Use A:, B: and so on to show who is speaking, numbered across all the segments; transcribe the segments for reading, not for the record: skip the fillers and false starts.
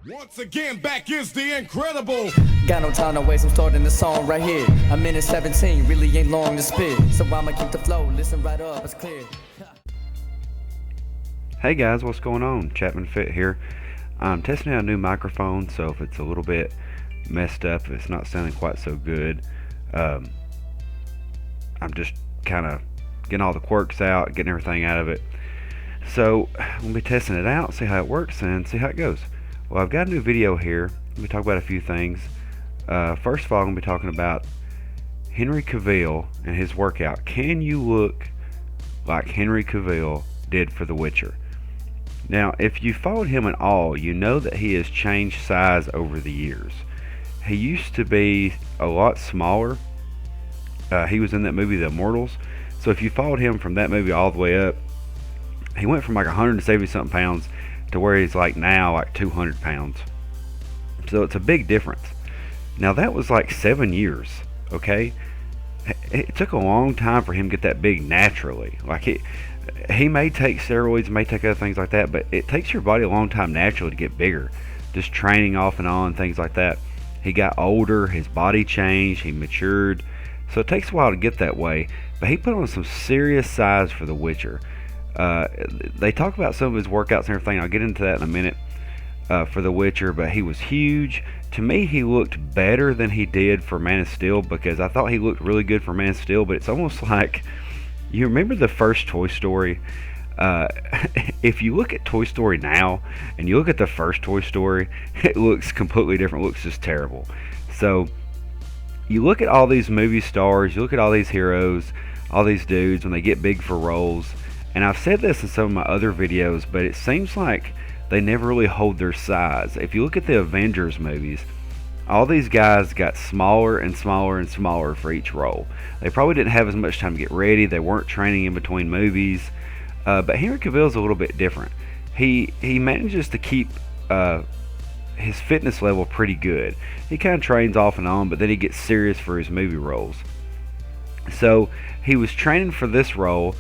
A: Once again, back is the incredible.
B: Got no time to waste, I'm starting the song right here. A minute 17, really ain't long to spit. So I'ma keep the flow, listen right up, it's clear.
C: Hey guys, what's going on? Chapman Fit here. I'm testing out a new microphone, so if it's a little bit messed up, if it's not sounding quite so good, I'm just kind of getting all the quirks out, getting everything out of it. So we'll be testing it out, see how it works, and see how it goes. Well, I've got a new video here. Let me talk about a few things. First of all, I'm going to be talking about Henry Cavill and his workout. Can you look like Henry Cavill did for The Witcher? Now, if you followed him at all, you know that he has changed size over the years. He used to be a lot smaller. He was in that movie, The Immortals. So if you followed him from that movie all the way up, he went from like 170 something pounds to where he's like now like 200 pounds. So it's a big difference. Now that was like 7 years, okay? It took a long time for him to get that big naturally. Like he may take steroids, may take other things like that, but it takes your body a long time naturally to get bigger. Just training off and on, things like that. He got older, his body changed, he matured. So it takes a while to get that way, but he put on some serious size for The Witcher. They talk about some of his workouts and everything. I'll get into that in a minute for The Witcher, but he was huge. To me, he looked better than he did for Man of Steel, because I thought he looked really good for Man of Steel, but it's almost like, you remember the first Toy Story? If you look at Toy Story now and you look at the first Toy Story, it looks completely different. It looks just terrible. So you look at all these movie stars, you look at all these heroes, all these dudes when they get big for roles, and I've said this in some of my other videos, but it seems like they never really hold their size. If you look at the Avengers movies, all these guys got smaller and smaller and smaller for each role. They probably didn't have as much time to get ready. They weren't training in between movies. But Henry Cavill is a little bit different. He manages to keep his fitness level pretty good. He kind of trains off and on, but then he gets serious for his movie roles. So he was training for this role,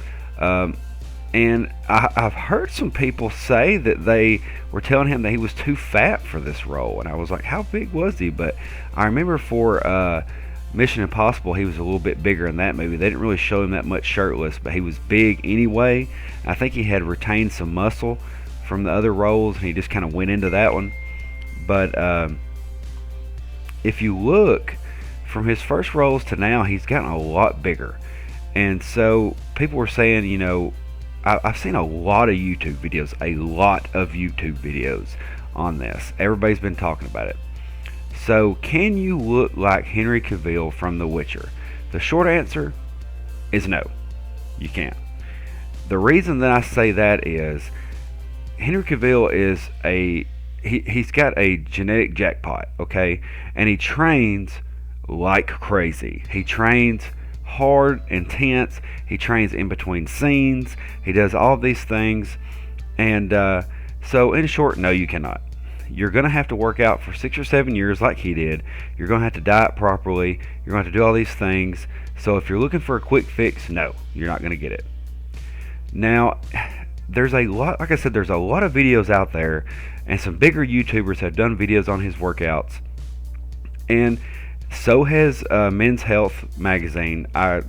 C: and I've heard some people say that they were telling him that he was too fat for this role, and I was like, how big was he? But I remember for Mission Impossible, he was a little bit bigger in that movie. They didn't really show him that much shirtless, but he was big anyway. I think he had retained some muscle from the other roles, and he just kind of went into that one. But if you look from his first roles to now, he's gotten a lot bigger. And so people were saying, you know, I've seen a lot of YouTube videos on this. Everybody's been talking about it. So can you look like Henry Cavill from The Witcher? The short answer is no, you can't. The reason that I say that is Henry Cavill is he's got a genetic jackpot, okay? And he trains like crazy. He trains hard, intense. He trains in between scenes. He does all of these things. And so in short, no, you cannot. You're going to have to work out for 6 or 7 years like he did. You're going to have to diet properly. You're going to have to do all these things. So if you're looking for a quick fix, no, you're not going to get it. Now, there's a lot, like I said, there's a lot of videos out there, and some bigger YouTubers have done videos on his workouts. And so has Men's Health magazine. I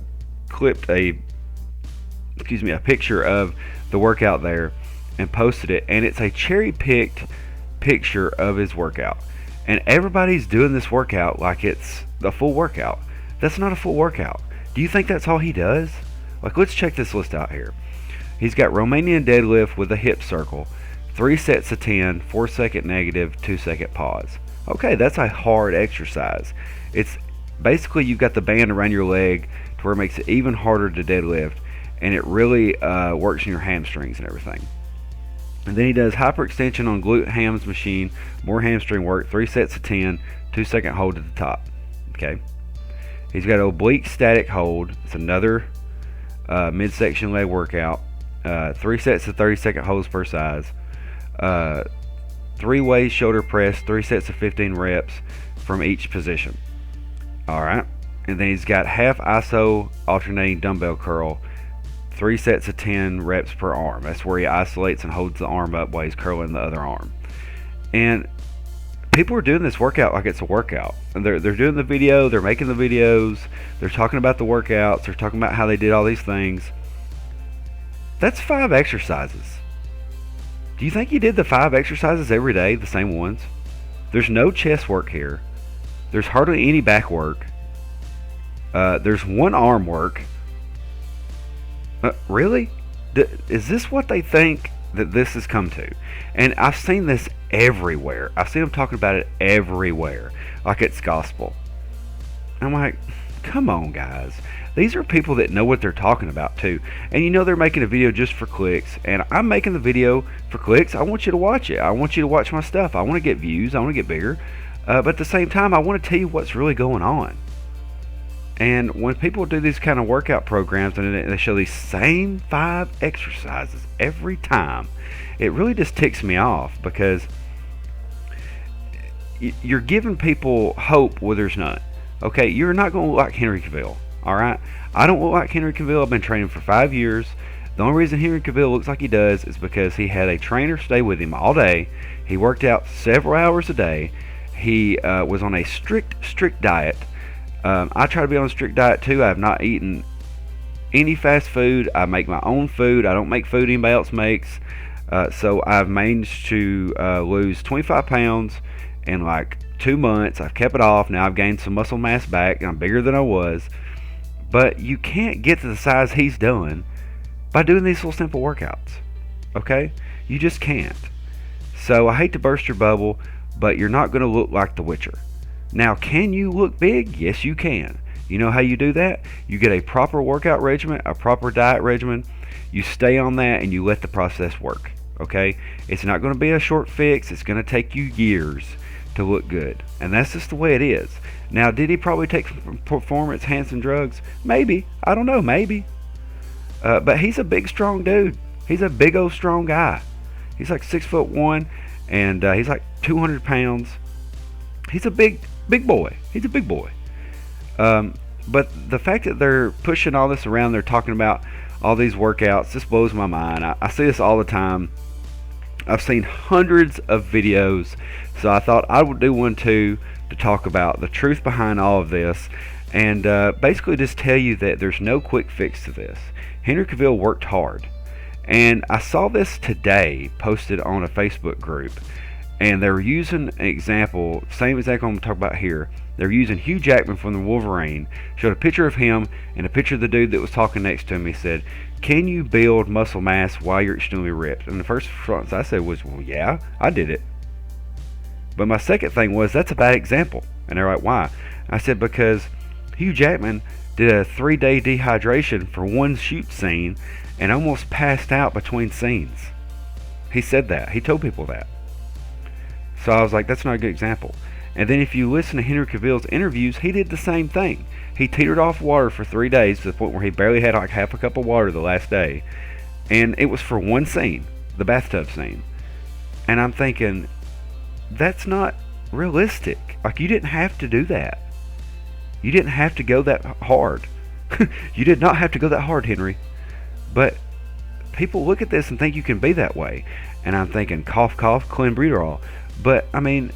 C: clipped a picture of the workout there and posted it, and it's a cherry-picked picture of his workout. And everybody's doing this workout like it's the full workout. That's not a full workout. Do you think that's all he does? Like, let's check this list out here. He's got Romanian deadlift with a hip circle, 3 sets of 10, 4-second negative, 2-second pause. Okay, that's a hard exercise. It's basically, you've got the band around your leg to where it makes it even harder to deadlift, and it really works in your hamstrings and everything. And then he does hyperextension on glute hams machine, more hamstring work, 3 sets of 10, 2-second hold at the top. Okay. He's got oblique static hold. It's another midsection leg workout. 3 sets of 30-second holds per size. 3-way shoulder press, 3 sets of 15 reps from each position. Alright. And then he's got half iso alternating dumbbell curl, 3 sets of 10 reps per arm. That's where he isolates and holds the arm up while he's curling the other arm. And people are doing this workout like it's a workout. And they're doing the video, they're making the videos, they're talking about the workouts, they're talking about how they did all these things. That's 5 exercises. Do you think you did the 5 exercises every day, the same ones? There's no chest work here. There's hardly any back work. There's one arm work. Really? Is this what they think that this has come to? And I've seen this everywhere. I've seen them talking about it everywhere, like it's gospel. I'm like, come on, guys. These are people that know what they're talking about too. And you know they're making a video just for clicks. And I'm making the video for clicks. I want you to watch it. I want you to watch my stuff. I want to get views. I want to get bigger. But at the same time, I want to tell you what's really going on. And when people do these kind of workout programs and they show these same 5 exercises every time, it really just ticks me off, because you're giving people hope where there's none. Okay, you're not going to look like Henry Cavill. All right, I don't look like Henry Cavill. I've been training for 5 years. The only reason Henry Cavill looks like he does is because he had a trainer stay with him all day. He worked out several hours a day. He was on a strict diet. I try to be on a strict diet too. I have not eaten any fast food. I make my own food. I don't make food anybody else makes. So I've managed to lose 25 pounds in like 2 months. I've kept it off. Now I've gained some muscle mass back, and I'm bigger than I was. But you can't get to the size he's doing by doing these little simple workouts. Okay? You just can't. So I hate to burst your bubble, but you're not going to look like the Witcher. Now, can you look big? Yes, you can. You know how you do that? You get a proper workout regimen, a proper diet regimen. You stay on that and you let the process work. Okay? It's not going to be a short fix. It's going to take you years to look good. And that's just the way it is. Now, did he probably take performance-enhancing drugs? Maybe. I don't know. Maybe. But he's a big, strong dude. He's a big old strong guy. He's like 6'1", and he's like 200 pounds. He's a big boy. He's a big boy. But the fact that they're pushing all this around, they're talking about all these workouts, this blows my mind. I see this all the time. I've seen hundreds of videos, so I thought I would do one too to talk about the truth behind all of this, and basically just tell you that there's no quick fix to this. Henry Cavill worked hard, and I saw this today posted on a Facebook group, and they were using an example, same example I'm going to talk about here. They're using Hugh Jackman from the Wolverine, showed a picture of him and a picture of the dude that was talking next to him. He said, can you build muscle mass while you're extremely ripped? And the first response I said was, well, yeah, I did it. But my second thing was, that's a bad example. And they're like, why? I said, because Hugh Jackman did a 3-day dehydration for one shoot scene and almost passed out between scenes. He said that. He told people that. So I was like, that's not a good example. And then if you listen to Henry Cavill's interviews, he did the same thing. He teetered off water for 3 days to the point where he barely had like half a cup of water the last day. And it was for one scene, the bathtub scene. And I'm thinking, that's not realistic. Like, you didn't have to do that. You didn't have to go that hard. You did not have to go that hard, Henry. But people look at this and think you can be that way. And I'm thinking, cough, cough, clenbuterol. But, I mean,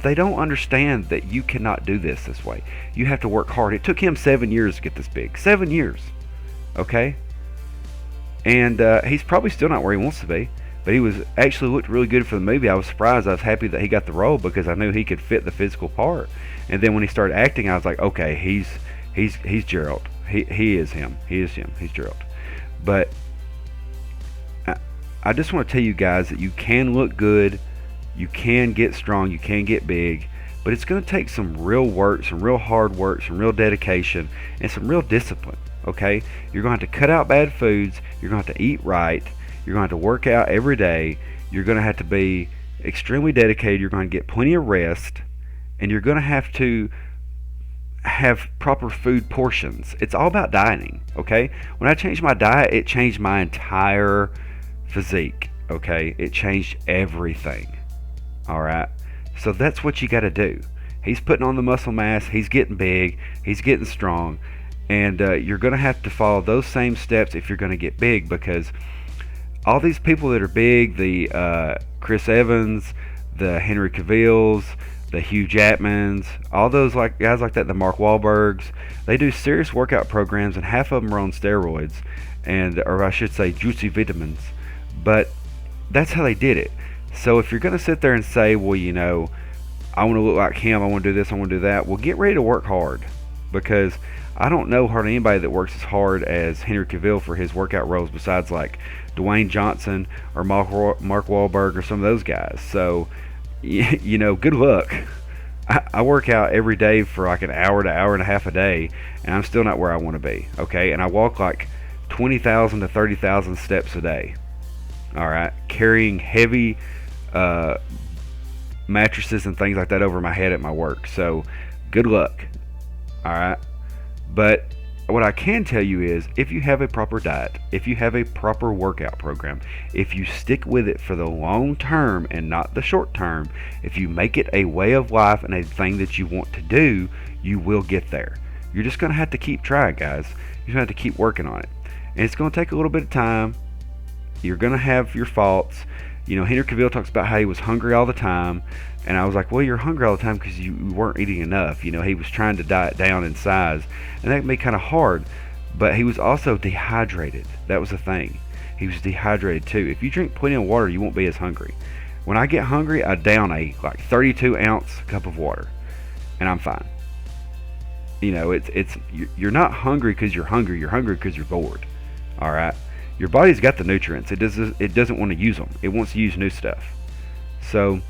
C: they don't understand that you cannot do this way. You have to work hard. It took him 7 years to get this big. 7 years. Okay? And he's probably still not where he wants to be. But he was actually looked really good for the movie. I was surprised. I was happy that he got the role because I knew he could fit the physical part. And then when he started acting, I was like, okay, he's Gerald. He is him. He is him. He's Gerald. But I just want to tell you guys that you can look good. You can get strong. You can get big. But it's going to take some real work, some real hard work, some real dedication, and some real discipline. Okay? You're going to have to cut out bad foods. You're going to have to eat right. You're going to have to work out every day. You're going to have to be extremely dedicated. You're going to get plenty of rest. And you're going to have proper food portions. It's all about dieting, okay? When I changed my diet, it changed my entire physique, okay? It changed everything, all right? So that's what you got to do. He's putting on the muscle mass. He's getting big. He's getting strong. And you're going to have to follow those same steps if you're going to get big, because all these people that are big, the Chris Evans, the Henry Cavills, the Hugh Jackmans, all those like guys like that, the Mark Wahlbergs. They do serious workout programs, and half of them are on steroids, or I should say, juicy vitamins. But that's how they did it. So if you're going to sit there and say, well, I want to look like him, I want to do this, I want to do that, well, get ready to work hard, because I don't know hardly anybody that works as hard as Henry Cavill for his workout roles besides like Dwayne Johnson or Mark Wahlberg or some of those guys. So, good luck. I work out every day for like an hour to hour and a half a day, and I'm still not where I want to be, okay? And I walk like 20,000 to 30,000 steps a day, all right? Carrying heavy mattresses and things like that over my head at my work. So, good luck, all right? But what I can tell you is, if you have a proper diet, if you have a proper workout program, if you stick with it for the long term and not the short term, if you make it a way of life and a thing that you want to do, you will get there. You're just going to have to keep trying, guys. You're going to have to keep working on it. And it's going to take a little bit of time. You're going to have your faults. Henry Cavill talks about how he was hungry all the time. And I was like, well, you're hungry all the time because you weren't eating enough. He was trying to diet down in size. And that made kind of hard. But he was also dehydrated. That was the thing. He was dehydrated too. If you drink plenty of water, you won't be as hungry. When I get hungry, I down a 32-ounce cup of water. And I'm fine. You're not hungry because you're hungry. You're hungry because you're bored. All right? Your body's got the nutrients. It doesn't want to use them. It wants to use new stuff. So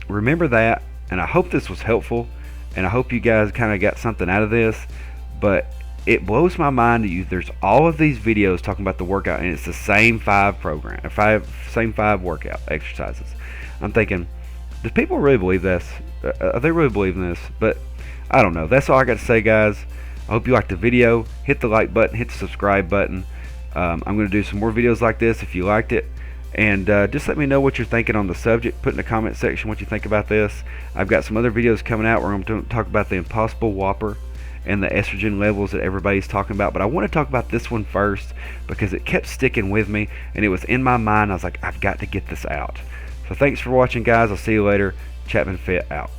C: remember that, and I hope this was helpful, and I hope you guys kind of got something out of this. But it blows my mind that there's all of these videos talking about the workout, and it's the same five workout exercises. I'm thinking, do people really believe this? Are they really believing this? But I don't know. That's all I got to say, guys. I hope you liked the video. Hit the like button, hit the subscribe button. I'm going to do some more videos like this if you liked it. And just let me know what you're thinking on the subject. Put in the comment section what you think about this. I've got some other videos coming out where I'm going to talk about the Impossible Whopper and the estrogen levels that everybody's talking about. But I want to talk about this one first because it kept sticking with me and it was in my mind. I was like, I've got to get this out. So thanks for watching, guys. I'll see you later. Chapman Fit out.